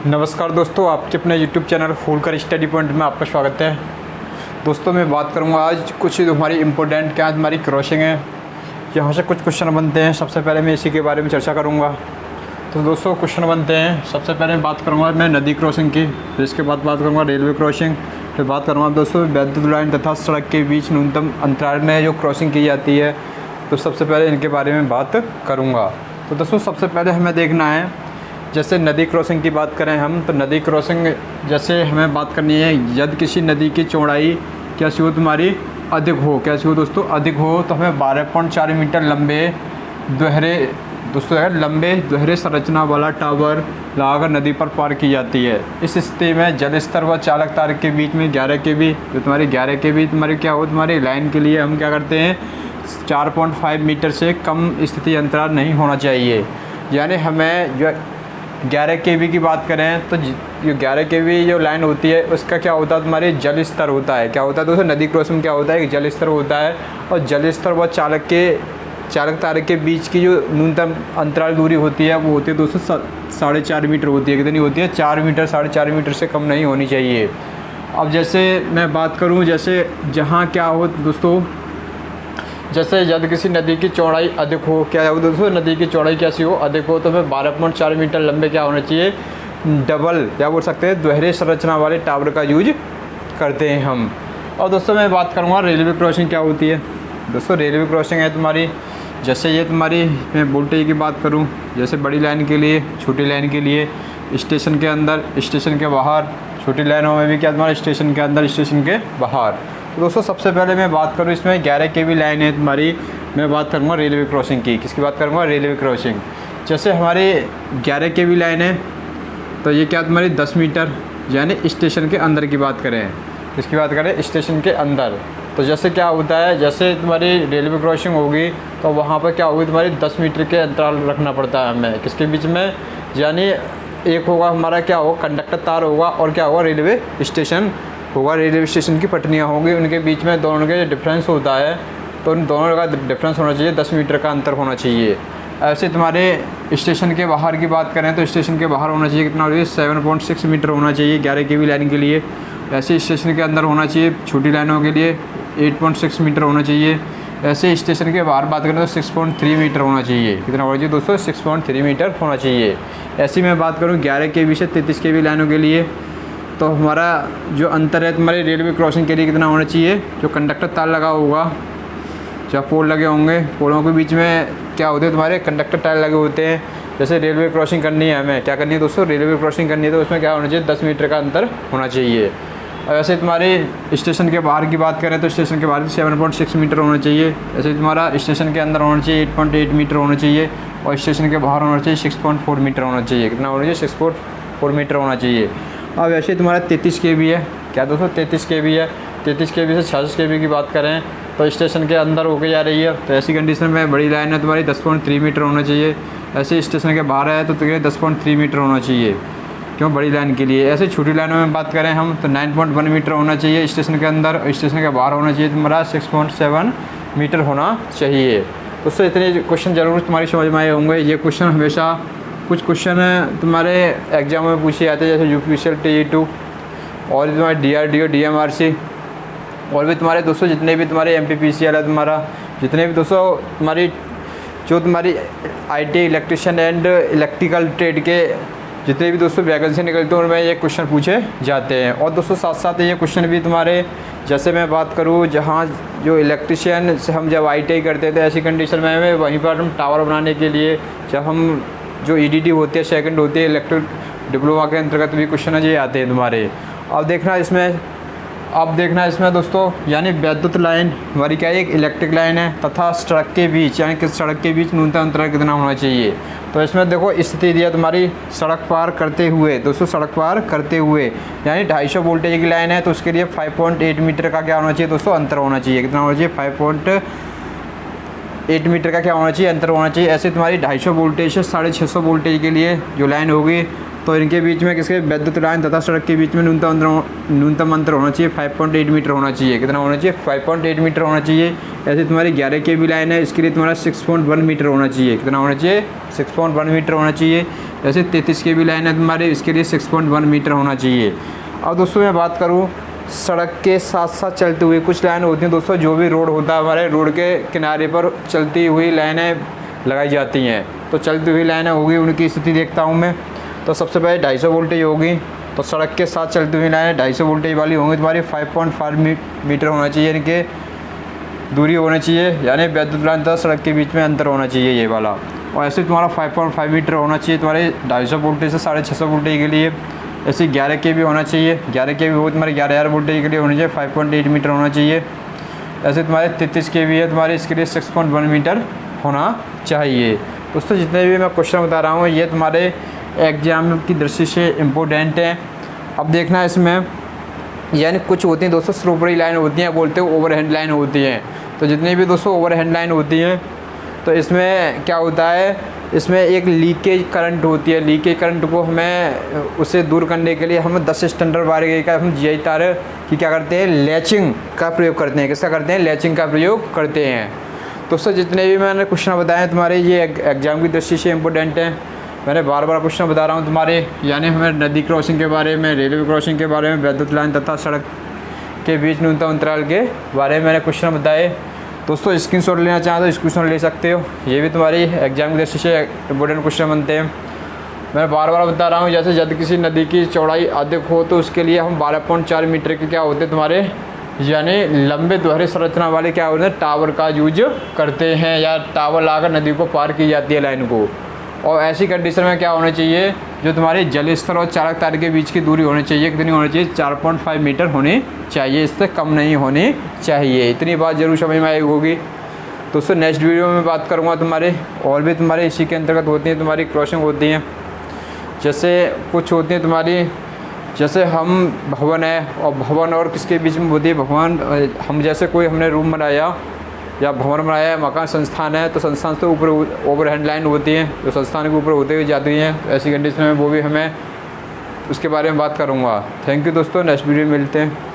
नमस्कार दोस्तों, आपके अपने YouTube चैनल फूलकर स्टडी पॉइंट में आपका स्वागत है। दोस्तों मैं बात करूंगा आज कुछ हमारी इम्पोर्टेंट क्या हमारी क्रॉसिंग है, यहाँ से कुछ क्वेश्चन बनते हैं। सबसे पहले मैं इसी के बारे में चर्चा करूंगा। तो दोस्तों क्वेश्चन बनते हैं। सबसे पहले बात करूंगा मैं नदी क्रॉसिंग की, फिर इसके बाद बात करूँगा रेलवे क्रॉसिंग, फिर बात करूँगा दोस्तों विद्युत लाइन तथा सड़क के बीच न्यूनतम अंतराल में जो क्रॉसिंग की जाती है। तो सबसे पहले इनके बारे में बात करूँगा। तो दोस्तों सबसे पहले हमें देखना है, जैसे नदी क्रॉसिंग की बात करें हम, तो नदी क्रॉसिंग जैसे हमें बात करनी है, यदि किसी नदी की चौड़ाई कैसी हो तुम्हारी अधिक हो, कैसी हो दोस्तों अधिक हो, तो हमें 12.4 मीटर लंबे दोहरे संरचना वाला टावर लगाकर नदी पर पार की जाती है। इस स्थिति में जल स्तर व चालक तार के बीच में 11 kV जो तुम्हारी 11 kV तुम्हारी क्या हो, तुम्हारी लाइन के लिए हम क्या करते हैं 4.5 मीटर से कम स्थिति अंतराल नहीं होना चाहिए। यानी हमें जो 11 kV की बात करें तो जो 11 kV जो लाइन होती है उसका क्या होता है, तुम्हारे जल स्तर होता है। क्या होता है दोस्तों, नदी क्रॉसिंग क्या होता है, जल स्तर होता है। और जल स्तर व चालक तार के बीच की जो न्यूनतम अंतराल दूरी होती है वो होती है दोस्तों 4.5 मीटर होती है। कितनी होती है, 4 मीटर, 4.5 मीटर से कम नहीं होनी चाहिए। अब जैसे मैं बात करूँ, जैसे जहाँ क्या हो दोस्तों, जैसे यदि किसी नदी की चौड़ाई अधिक हो, क्या हो दोस्तों नदी की चौड़ाई कैसी हो अधिक हो, तो हमें 12.4 मीटर लंबे क्या होना चाहिए, डबल क्या बोल सकते हैं दोहरे संरचना वाले टावर का यूज करते हैं हम। और दोस्तों मैं बात करूँगा रेलवे क्रॉसिंग क्या होती है। दोस्तों रेलवे क्रॉसिंग है तुम्हारी, जैसे ये तुम्हारी मैं वोल्टेज की बात करूँ, जैसे बड़ी लाइन के लिए, छोटी लाइन के लिए, स्टेशन के अंदर, स्टेशन के बाहर, छोटी लाइनों में भी क्या तुम्हारा स्टेशन के अंदर, स्टेशन के बाहर। तो दोस्तों सबसे पहले मैं बात करूँ, इसमें 11 kV लाइन है तुम्हारी, मैं बात करूँगा रेलवे क्रॉसिंग की। किसकी बात करूँगा, रेलवे क्रॉसिंग। जैसे हमारे 11 kV लाइन है तो ये क्या तुम्हारी 10 मीटर, यानी स्टेशन के अंदर की बात करें, किसकी बात करें, स्टेशन के अंदर। तो जैसे क्या होता है, जैसे तुम्हारी रेलवे क्रॉसिंग होगी तो वहाँ पर क्या होगी, तुम्हारी 10 मीटर के अंतराल रखना पड़ता है हमें, किसके बीच में, यानी एक होगा हमारा क्या होगा कंडक्टर तार होगा, और क्या होगा रेलवे स्टेशन होगा, रेलवे स्टेशन की पटरियाँ होंगी, उनके बीच में दोनों के डिफरेंस होता है, तो उन दोनों का डिफरेंस होना चाहिए, 10 मीटर का अंतर होना चाहिए। ऐसे तुम्हारे स्टेशन के बाहर की बात करें तो स्टेशन के बाहर होना चाहिए, कितना होना चाहिए, 7.6 मीटर होना चाहिए 11 kV लाइन के लिए। ऐसे स्टेशन के अंदर होना चाहिए छोटी लाइनों के लिए 8.6 मीटर होना चाहिए। ऐसे स्टेशन के बाहर बात करें तो 6.3 मीटर होना चाहिए, कितना होना चाहिए दोस्तों, 6.3 मीटर होना चाहिए। ऐसी मैं बात करूँ 11 kV से 33 kV लाइनों के लिए, तो हमारा जो अंतर है तुम्हारे रेलवे क्रॉसिंग के लिए कितना होना चाहिए, जो कंडक्टर तार लगा होगा, जहाँ पोल लगे होंगे, पोलों के बीच में क्या होते हैं तुम्हारे कंडक्टर टायर लगे होते हैं। जैसे रेलवे क्रॉसिंग करनी है, हमें क्या करनी है दोस्तों, रेलवे क्रॉसिंग करनी है, तो उसमें क्या होना चाहिए, 10 मीटर का अंतर होना चाहिए। और ऐसे तुम्हारे स्टेशन के बाहर की बात करें तो स्टेशन के बाहर 7.6 मीटर होना चाहिए। ऐसे तुम्हारा स्टेशन के अंदर होना चाहिए 8.8 मीटर होना चाहिए, और स्टेशन के बाहर होना चाहिए 6.4 मीटर होना चाहिए, कितना होना चाहिए, 6.4 मीटर होना चाहिए। अब ऐसे तुम्हारा 33 kV है, क्या दोस्तों 33 kV है। 33 kV से 66 kV की बात करें तो स्टेशन के अंदर होके जा रही है, तो ऐसी कंडीशन में बड़ी लाइन है तुम्हारी 10.3 मीटर होना चाहिए। ऐसे स्टेशन के बाहर है तो तुम्हें 10.3 मीटर होना चाहिए, क्यों, बड़ी लाइन के लिए। ऐसे छोटी लाइनों में बात करें हम तो 9.1 मीटर होना चाहिए स्टेशन के अंदर, और स्टेशन के बाहर होना चाहिए तुम्हारा 6.7 मीटर होना चाहिए। दोस्तों इतने क्वेश्चन जरूर तुम्हारी समझ में आए होंगे। ये क्वेश्चन हमेशा कुछ क्वेश्चन तुम्हारे एग्जाम में पूछे जाते हैं, जैसे यूपीसीएल TE2 और तुम्हारे DRDO DMRC, और भी तुम्हारे दोस्तों जितने भी तुम्हारे MPPCL है तुम्हारा, जितने भी दोस्तों तुम्हारी जो तुम्हारी IT electrician and electrical trade के जितने भी दोस्तों वैकेंसी निकलते हैं उनमें ये क्वेश्चन पूछे जाते हैं। और दोस्तों साथ साथ ये क्वेश्चन भी तुम्हारे, जैसे मैं बात करूँ जहाँ जो इलेक्ट्रिशियन से हम जब ITI करते थे, ऐसी कंडीशन में हमें वहीं पर हम टावर बनाने के लिए जब हम जो EDD होती है, सेकंड होती है इलेक्ट्रिक डिप्लोमा के अंतर्गत भी क्वेश्चन ये आते हैं तुम्हारे। अब देखना इसमें दोस्तों, यानी विद्युत लाइन हमारी क्या है, एक इलेक्ट्रिक लाइन है तथा सड़क के बीच, यानी कि सड़क के बीच न्यूनतम अंतराल कितना होना चाहिए। तो इसमें देखो स्थिति दिया तुम्हारी सड़क पार करते हुए, दोस्तों सड़क पार करते हुए, यानी 250 वोल्टेज की लाइन है तो उसके लिए 5.8 मीटर का क्या होना चाहिए दोस्तों, अंतर होना चाहिए, कितना होना चाहिए, 5.8 मीटर का क्या होना चाहिए, अंतर होना चाहिए। ऐसे तुम्हारी 250 वोल्टेज से 650 वोल्टेज के लिए जो लाइन होगी तो इनके बीच में किसके विद्युत लाइन तथा सड़क के बीच में न्यूनतम अंतर होना चाहिए 5.8 मीटर होना चाहिए। कितना होना चाहिए? 5.8 मीटर होना चाहिए। ऐसे तुम्हारी 11 kV लाइन है, इसके लिए तुम्हारा 6.1 मीटर होना चाहिए। कितना होना चाहिए? 6.1 मीटर होना चाहिए। ऐसे 33 kV लाइन है तुम्हारी, इसके लिए 6.1 मीटर होना चाहिए। अब दोस्तों मैं बात करूँ सड़क के साथ साथ चलती हुई कुछ लाइन होती हैं दोस्तों, जो भी रोड होता है हमारे रोड के किनारे पर चलती हुई लाइनें लगाई जाती हैं। तो चलती हुई लाइनें होगी, उनकी स्थिति देखता हूँ मैं। तो सबसे पहले 250 वोल्टेज होगी, तो सड़क के साथ चलती हुई लाइनें 250 वोल्टेज वाली होंगी तुम्हारी। 5.5 मीटर होना चाहिए इनके दूरी होनी चाहिए, यानी विद्युत लाइन तथा सड़क के बीच में अंतर होना चाहिए ये वाला। और ऐसे तुम्हारा 5.5 मीटर होना चाहिए तुम्हारे 250 वोल्टेज से 650 वोल्टेज के लिए। ऐसे 11 kV होना चाहिए, 11 kV वो तुम्हारे 11,000 वोल्टेज के लिए होनी चाहिए, 5.8 मीटर होना चाहिए। ऐसे तुम्हारे 33 kV है तुम्हारे, इसके लिए 6.1 मीटर होना चाहिए। दोस्तों जितने भी मैं क्वेश्चन बता रहा हूँ ये तुम्हारे एग्जाम की दृष्टि से इम्पोर्टेंट है। अब देखना इसमें, यानी कुछ होती हैं दोस्तों स्लोपरी लाइन होती हैं, बोलते हैं ओवरहेड लाइन होती हैं। तो जितनी भी दोस्तों ओवरहेड लाइन होती हैं तो इसमें क्या होता है, इसमें एक लीकेज करंट होती है। लीकेज करंट को हमें उसे दूर करने के लिए हम 10 स्टैंडर्ड वायर का हम GI तार की क्या करते हैं, लैचिंग का प्रयोग करते हैं। किसका करते हैं? लैचिंग का प्रयोग करते हैं। दोस्तों जितने भी मैंने क्वेश्चन बताए तुम्हारे ये एग्जाम की दृष्टि से इम्पोर्टेंट हैं। मैंने बार बार क्वेश्चन बता रहा हूँ तुम्हारे, यानी हमें नदी क्रॉसिंग के बारे में, रेलवे क्रॉसिंग के बारे में, विद्युत लाइन तथा सड़क के बीच न्यूनतम अंतराल के बारे में मैंने क्वेश्चन बताए। दोस्तों स्क्रीनशॉट लेना चाहें तो स्क्रीनशॉट ले सकते हो, ये भी तुम्हारी एग्जाम की दृष्टि से इम्पोर्टेंट क्वेश्चन बनते हैं। मैं बार बार बता रहा हूँ, जैसे यदि किसी नदी की चौड़ाई अधिक हो तो उसके लिए हम 12.4 मीटर के क्या होते हैं तुम्हारे, यानी लंबे दोहरे संरचना वाले क्या होते हैं, टावर का यूज करते हैं, या टावर लाकर नदी को पार की जाती है लाइन को। और ऐसी कंडीशन में क्या होना चाहिए, जो तुम्हारे जल स्तर और चालक तार के बीच की दूरी होनी चाहिए, कितनी होनी चाहिए? 4.5 मीटर होनी चाहिए, इससे कम नहीं होनी चाहिए। इतनी बात जरूर समझ में आई होगी। दोस्तों नेक्स्ट वीडियो में बात करूँगा तुम्हारे और भी तुम्हारे इसी के अंतर्गत होती हैं तुम्हारी क्रॉसिंग होती हैं। जैसे कुछ होती हैं तुम्हारी, जैसे हम भवन है और भवन और किसके बीच में होती है, भवन हम जैसे कोई हमने रूम बनाया या भवन बनाया है, मकान संस्थान है, तो संस्थान से ऊपर ओवरहेड लाइन होती है जो संस्थान के ऊपर होते हुए जाती हैं। ऐसी कंडीशन में वो भी हमें उसके बारे में बात करूँगा। थैंक यू दोस्तों, नेक्स्ट वीडियो में मिलते हैं।